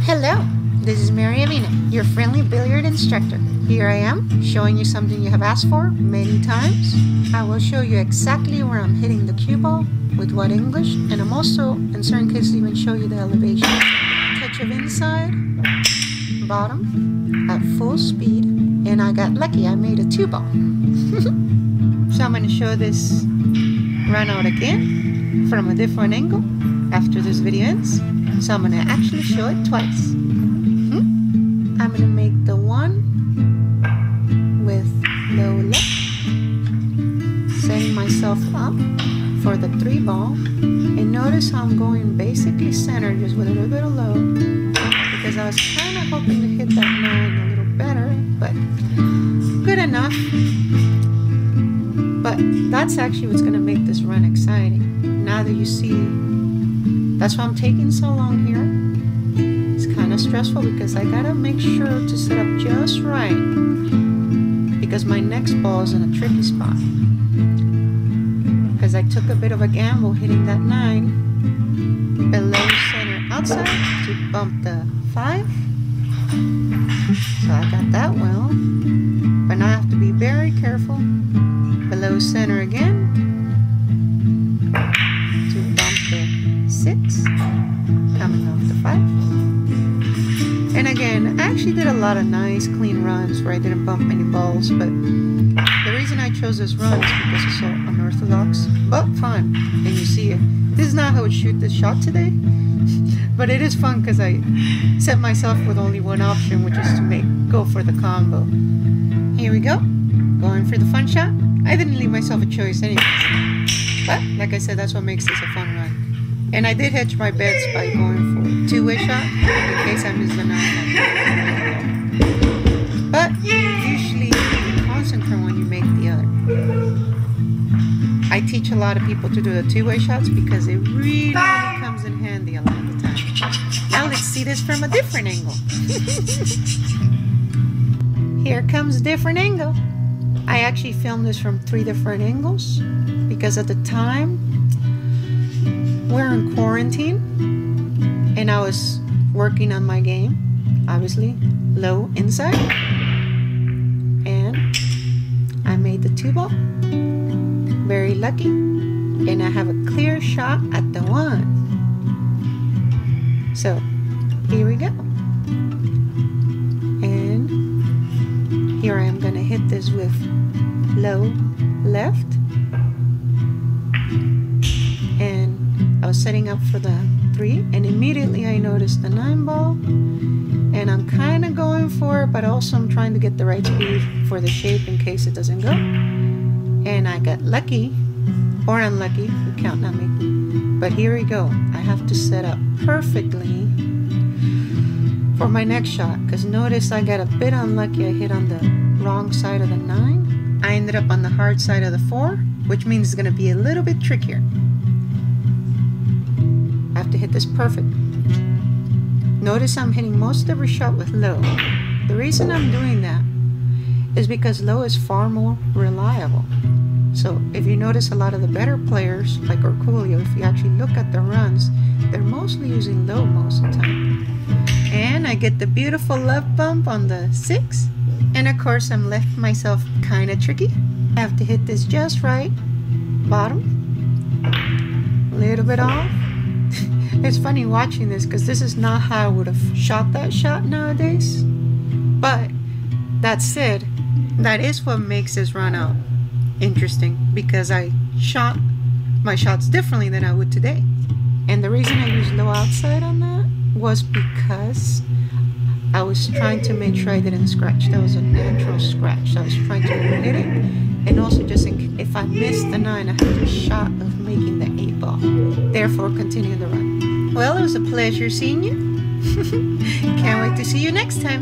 Hello, this is Mary Avina, your friendly billiard instructor. Here I am, showing you something you have asked for many times. I will show you exactly where I'm hitting the cue ball, with what English, and I'm also, in certain cases, even show you the elevation. Touch of inside, bottom, at full speed, and I got lucky, I made a 2-ball. So I'm going to show this run out again, from a different angle, after this video ends. So I'm going to actually show it twice. I'm going to make the one with low left, setting myself up for the 3-ball, and notice how I'm going basically center, just with a little bit of low, because I was kind of hoping to hit that 9 a little better, but good enough. But that's actually what's going to make this run exciting. Now that you see, that's why I'm taking so long here. It's kind of stressful because I gotta make sure to set up just right, because my next ball is in a tricky spot. Because I took a bit of a gamble hitting that 9 below center outside to bump the 5. So I got that well, but now I have to be very careful. Below center again to bump the 6, coming off the 5. And again, I actually did a lot of nice clean runs where I didn't bump any balls, but the reason I chose this run is because it's so unorthodox, but fun. And you see it. This is not how I would shoot this shot today, but it is fun because I set myself with only one option, which is to go for the combo. Here we go, going for the fun shot. I didn't leave myself a choice anyways, but like I said, that's what makes this a fun run. And I did hedge my bets by going for a 2-way shot in case I miss the 9. But usually you concentrate when you make the other. I teach a lot of people to do the 2-way shots because it really comes in handy a lot of the time. Now let's see this from a different angle. Here comes a different angle. I actually filmed this from 3 different angles because at the time we're in quarantine and I was working on my game, obviously low inside, and I made the 2-ball, very lucky, and I have a clear shot at the 1. So here we go, and here I am going to hit this with low left, and I was setting up for the 3, and immediately I noticed the 9-ball, and I'm kind of going for it, but also I'm trying to get the right speed for the shape in case it doesn't go. And I got lucky, or unlucky, you count not me, but here we go. I have to set up perfectly for my next shot, because notice I got a bit unlucky. I hit on the wrong side of the 9. I ended up on the hard side of the 4, which means it's going to be a little bit trickier. I have to hit this perfect. Notice I'm hitting most every shot with low. The reason I'm doing that is because low is far more reliable. So if you notice a lot of the better players, like Orculio, if you actually look at the runs, they're mostly using low most of the time. And I get the beautiful left bump on the 6. And of course I'm left myself kind of tricky. I have to hit this just right. Bottom. A little bit off. It's funny watching this because this is not how I would have shot that shot nowadays. But that said, that is what makes this run out interesting, because I shot my shots differently than I would today. And the reason I used low outside on that was because I was trying to make sure I didn't scratch. That was a natural scratch. I was trying to hit it, and also just if I missed the 9, I had a shot of making the 8-ball. Therefore, continue the run. Well, it was a pleasure seeing you. Can't wait to see you next time.